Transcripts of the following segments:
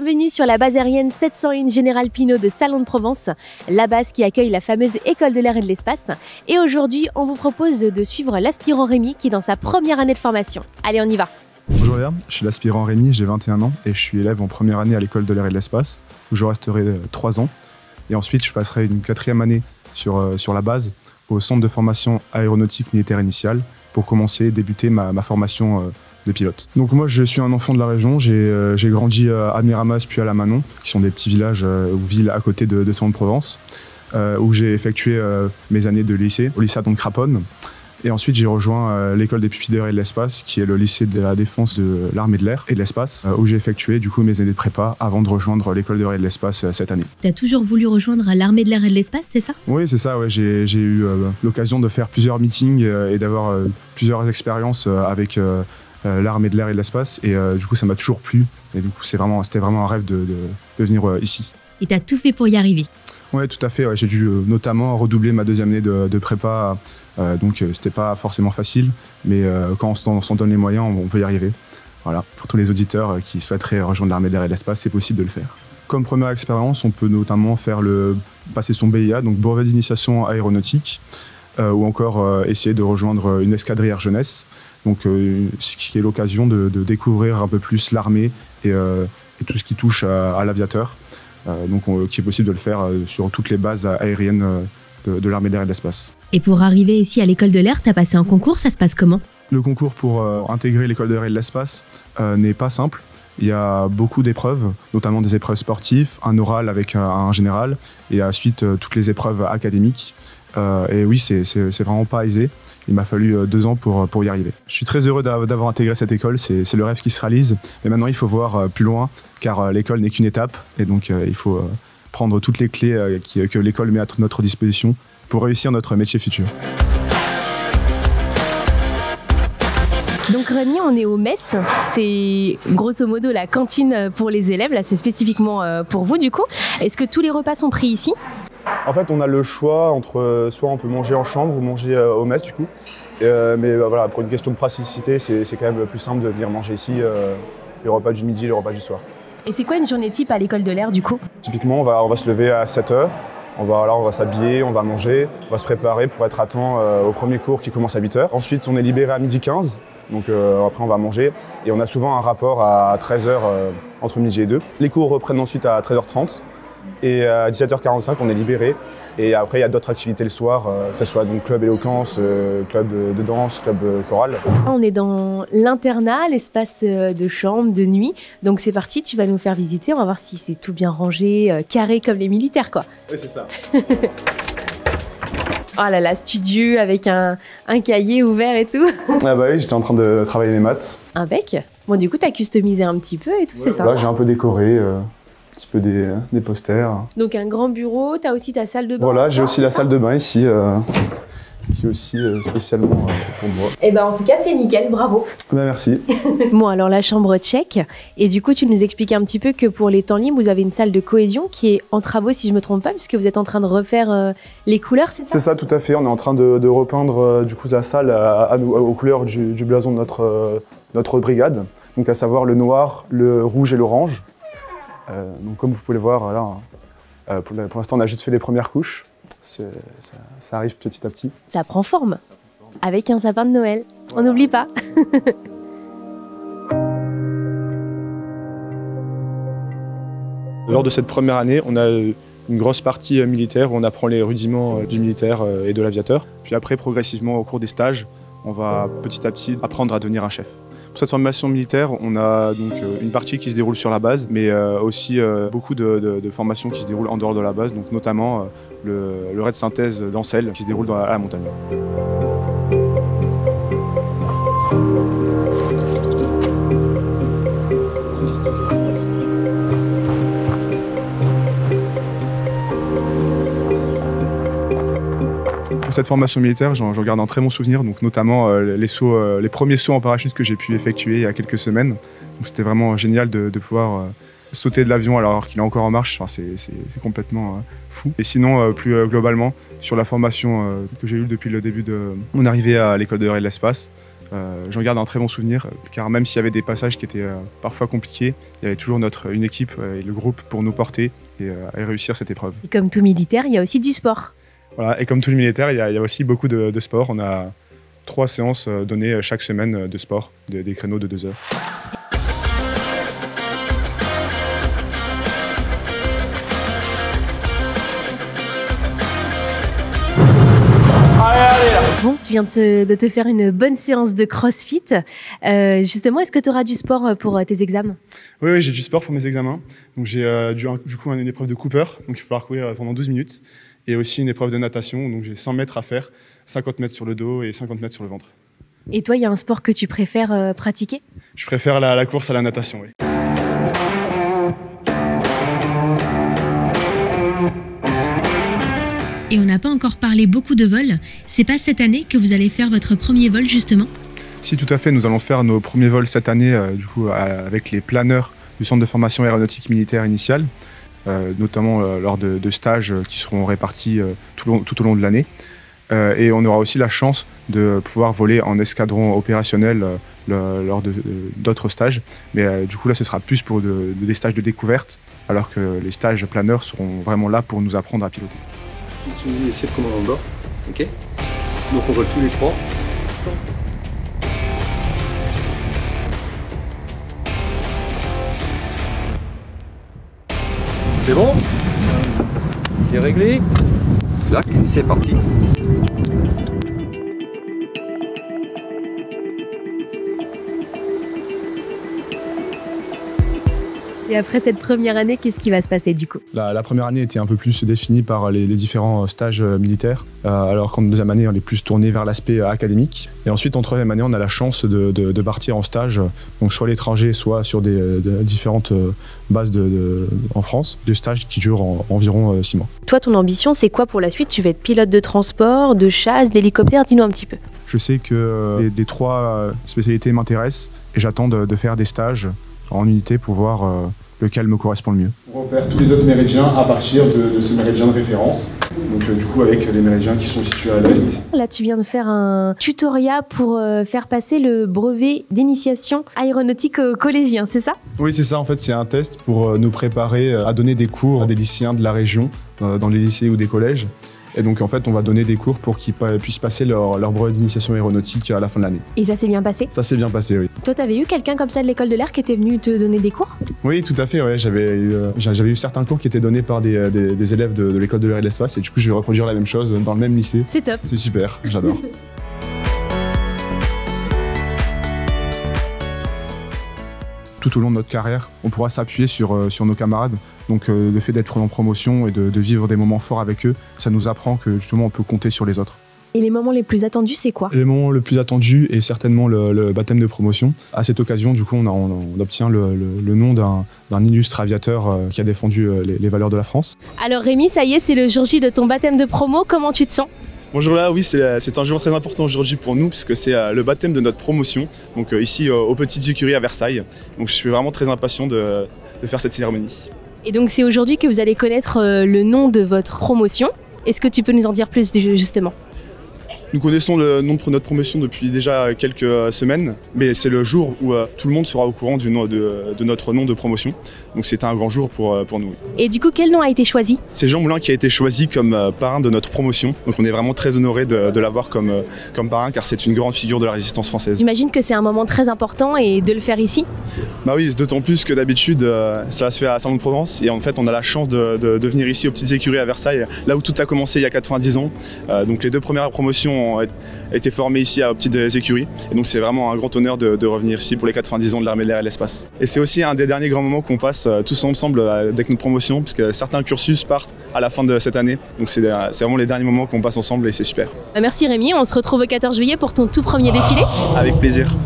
Bienvenue sur la base aérienne 701 Général Pineau de Salon de Provence, la base qui accueille la fameuse École de l'air et de l'espace. Et aujourd'hui, on vous propose de suivre l'aspirant Rémi qui est dans sa première année de formation. Allez, on y va. Bonjour Léa, je suis l'aspirant Rémi, j'ai 21 ans et je suis élève en première année à l'École de l'air et de l'espace où je resterai 3 ans. Et ensuite, je passerai une 4e année sur la base au centre de formation aéronautique militaire initiale pour commencer et débuter ma formation de pilote. Donc moi je suis un enfant de la région, j'ai grandi à Miramas puis à La Manon, qui sont des petits villages ou villes à côté de Salon de Provence, où j'ai effectué mes années de lycée, au lycée Adon de Craponne. Et ensuite j'ai rejoint l'école des pupilles de l'air et de l'espace, qui est le lycée de la défense de l'armée de l'air et de l'espace, où j'ai effectué du coup mes années de prépa avant de rejoindre l'école de l'air et de l'espace cette année. T'as toujours voulu rejoindre l'armée de l'air et de l'espace, c'est ça? Oui, c'est ça, ouais. J'ai eu l'occasion de faire plusieurs meetings et d'avoir plusieurs expériences avec l'armée de l'air et de l'espace, et du coup ça m'a toujours plu, et du coup c'était vraiment un rêve de venir ici. Et t'as tout fait pour y arriver? Oui, tout à fait, ouais. J'ai dû notamment redoubler ma 2e année de prépa, donc c'était pas forcément facile, mais quand on s'en donne les moyens, on peut y arriver. Voilà, pour tous les auditeurs qui souhaiteraient rejoindre l'armée de l'air et de l'espace, c'est possible de le faire. Comme première expérience, on peut notamment passer son BIA, donc brevet d'initiation aéronautique, ou encore essayer de rejoindre une escadrille Air Jeunesse, donc ce qui est l'occasion de découvrir un peu plus l'armée et tout ce qui touche à l'aviateur, qui est possible de le faire sur toutes les bases aériennes de l'armée de l'air et de l'espace. Et pour arriver ici à l'école de l'air, t'as passé un concours, ça se passe comment? Le concours pour intégrer l'école de l'air et de l'espace n'est pas simple. Il y a beaucoup d'épreuves, notamment des épreuves sportives, un oral avec un général, et ensuite toutes les épreuves académiques. Et oui, c'est vraiment pas aisé. Il m'a fallu 2 ans pour y arriver. Je suis très heureux d'avoir intégré cette école, c'est le rêve qui se réalise. Mais maintenant, il faut voir plus loin, car l'école n'est qu'une étape. Et donc, il faut prendre toutes les clés que l'école met à notre disposition pour réussir notre métier futur. Donc Rémi, on est au MES, c'est grosso modo la cantine pour les élèves, là c'est spécifiquement pour vous du coup. Est-ce que tous les repas sont pris ici? En fait, on a le choix entre soit on peut manger en chambre ou manger au MES du coup. Mais voilà, pour une question de praticité, c'est quand même plus simple de venir manger ici les repas du midi et les repas du soir. Et c'est quoi une journée type à l'école de l'air du coup? Typiquement, on va se lever à 7 h. On va s'habiller, on va manger, on va se préparer pour être à temps au premier cours qui commence à 8 h. Ensuite, on est libéré à 12h15, donc après on va manger. Et on a souvent un rapport à 13 h entre midi et 2. Les cours reprennent ensuite à 13h30. Et à 17h45, on est libéré. Et après, il y a d'autres activités le soir, que ce soit donc club éloquence, club de danse, club choral. On est dans l'internat, l'espace de chambre, de nuit. Donc c'est parti, tu vas nous faire visiter. On va voir si c'est tout bien rangé, carré comme les militaires, quoi. Oui, c'est ça. Oh là là, studieux avec un cahier ouvert et tout. Ah bah oui, j'étais en train de travailler mes maths. Avec. Bon, du coup, t'as customisé un petit peu et tout, c'est ça? Là, j'ai un peu décoré. Un petit peu des posters. Donc un grand bureau, tu as aussi ta salle de bain. Voilà, j'ai aussi la salle de bain ici, qui est aussi spécialement pour moi. Et ben en tout cas, c'est nickel, bravo. Ben, merci. Bon, alors la chambre tchèque, et du coup, tu nous expliques un petit peu que pour les temps libres, vous avez une salle de cohésion qui est en travaux, si je me trompe pas, puisque vous êtes en train de refaire les couleurs, c'est ça? C'est ça, tout à fait. On est en train de repeindre du coup la salle aux couleurs du blason de notre brigade, donc à savoir le noir, le rouge et l'orange. Donc comme vous pouvez le voir, là, pour l'instant on a juste fait les premières couches, ça arrive petit à petit. Ça prend forme, avec un sapin de Noël, voilà. On n'oublie pas. Lors de cette première année, on a une grosse partie militaire où on apprend les rudiments du militaire et de l'aviateur. Puis après, progressivement, au cours des stages, on va petit à petit apprendre à devenir un chef. Pour cette formation militaire, on a donc une partie qui se déroule sur la base, mais aussi beaucoup de formations qui se déroulent en dehors de la base, donc notamment le raid synthèse d'Ancel qui se déroule à la montagne. Pour cette formation militaire, j'en garde un très bon souvenir, donc notamment les premiers sauts en parachute que j'ai pu effectuer il y a quelques semaines. C'était vraiment génial de pouvoir sauter de l'avion alors qu'il est encore en marche. Enfin, c'est complètement fou. Et sinon, plus globalement, sur la formation que j'ai eue depuis le début de mon arrivée à l'école de l'air et de l'espace, J'en garde un très bon souvenir, car même s'il y avait des passages qui étaient parfois compliqués, il y avait toujours une équipe et le groupe pour nous porter et réussir cette épreuve. Et comme tout militaire, il y a aussi du sport. Voilà, et comme tous les militaires, il y a aussi beaucoup de sport. On a 3 séances données chaque semaine de sport, des créneaux de 2 heures. Bon, tu viens de te faire une bonne séance de CrossFit. Justement, est-ce que tu auras du sport pour tes examens? Oui, j'ai du sport pour mes examens. Donc j'ai du coup une épreuve de Cooper, donc il va falloir courir pendant 12 minutes. Et aussi une épreuve de natation, donc j'ai 100 mètres à faire, 50 mètres sur le dos et 50 mètres sur le ventre. Et toi, il y a un sport que tu préfères pratiquer? Je préfère la course à la natation, oui. Et on n'a pas encore parlé beaucoup de vols. C'est pas cette année que vous allez faire votre premier vol justement? Si, tout à fait, nous allons faire nos premiers vols cette année, avec les planeurs du centre de formation aéronautique militaire initiale, notamment lors de stages qui seront répartis tout au long de l'année. Et on aura aussi la chance de pouvoir voler en escadron opérationnel lors d'autres stages. Mais du coup, là, ce sera plus pour des stages de découverte, alors que les stages planeurs seront vraiment là pour nous apprendre à piloter. Ici, essayez de commandant de bord. Ok. Donc on vole tous les 3. C'est bon? C'est réglé. Là, c'est parti. Et après cette première année, qu'est-ce qui va se passer du coup? La première année était un peu plus définie par les différents stages militaires, alors qu'en deuxième année, on est plus tourné vers l'aspect académique. Et ensuite, en troisième année, on a la chance de partir en stage, donc soit à l'étranger, soit sur des différentes bases en France, des stages qui durent environ 6 mois. Toi, ton ambition, c'est quoi pour la suite? Tu vas être pilote de transport, de chasse, d'hélicoptère? Dis-nous un petit peu. Je sais que des 3 spécialités m'intéressent et j'attends de faire des stages en unité pour voir lequel me correspond le mieux. On repère tous les autres méridiens à partir de ce méridien de référence. Donc du coup avec les méridiens qui sont situés à l'est. Là tu viens de faire un tutoriel pour faire passer le brevet d'initiation aéronautique aux collégiens, c'est ça? Oui, c'est ça, en fait c'est un test pour nous préparer à donner des cours à des lycéens de la région, dans les lycées ou des collèges. Et donc en fait on va donner des cours pour qu'ils puissent passer leur brevet d'initiation aéronautique à la fin de l'année. Et ça s'est bien passé? Ça s'est bien passé, oui. Toi t'avais eu quelqu'un comme ça de l'école de l'air qui était venu te donner des cours? Oui, tout à fait, ouais. J'avais eu certains cours qui étaient donnés par des élèves de l'école de l'air et de l'espace et du coup je vais reproduire la même chose dans le même lycée. C'est top. C'est super, j'adore. Tout au long de notre carrière, on pourra s'appuyer sur nos camarades. Donc le fait d'être en promotion et de vivre des moments forts avec eux, ça nous apprend que justement on peut compter sur les autres. Et les moments les plus attendus, c'est quoi? Les moments les plus attendus est certainement le baptême de promotion. À cette occasion, du coup, on obtient le nom d'un illustre aviateur qui a défendu les valeurs de la France. Alors Rémi, ça y est, c'est le jour J de ton baptême de promo. Comment tu te sens? Bonjour là, oui, c'est un jour très important aujourd'hui pour nous puisque c'est le baptême de notre promotion, donc ici aux Petites Écuries à Versailles. Donc je suis vraiment très impatient de faire cette cérémonie. Et donc c'est aujourd'hui que vous allez connaître le nom de votre promotion. Est-ce que tu peux nous en dire plus justement? Nous connaissons le nom de notre promotion depuis déjà quelques semaines, mais c'est le jour où tout le monde sera au courant de notre nom de promotion. Donc c'est un grand jour pour nous. Et du coup, quel nom a été choisi? C'est Jean Moulin qui a été choisi comme parrain de notre promotion. Donc on est vraiment très honorés de l'avoir comme parrain car c'est une grande figure de la résistance française. J'imagine que c'est un moment très important et de le faire ici? Bah oui, d'autant plus que d'habitude ça se fait à Salon-de-Provence et en fait on a la chance de venir ici aux Petites Écuries à Versailles, là où tout a commencé il y a 90 ans. Donc les 2 premières promotions ont été formées ici aux Petites Écuries et donc c'est vraiment un grand honneur de revenir ici pour les 90 ans de l'armée de l'air et de l'espace. Et c'est aussi un des derniers grands moments qu'on passe tous ensemble avec notre promotion puisque certains cursus partent à la fin de cette année. Donc c'est vraiment les derniers moments qu'on passe ensemble et c'est super. Merci Rémi, on se retrouve au 14 juillet pour ton tout premier défilé. Avec plaisir.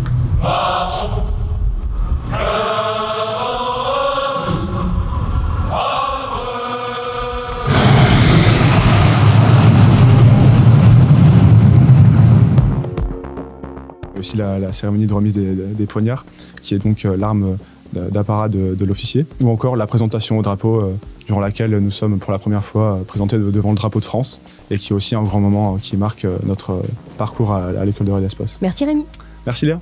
Aussi la cérémonie de remise des poignards, qui est donc l'arme d'apparat de l'officier, ou encore la présentation au drapeau, durant laquelle nous sommes pour la première fois présentés devant le drapeau de France, et qui est aussi un grand moment qui marque notre parcours à l'école de l'air et de l'espace. Merci Rémi. Merci Léa.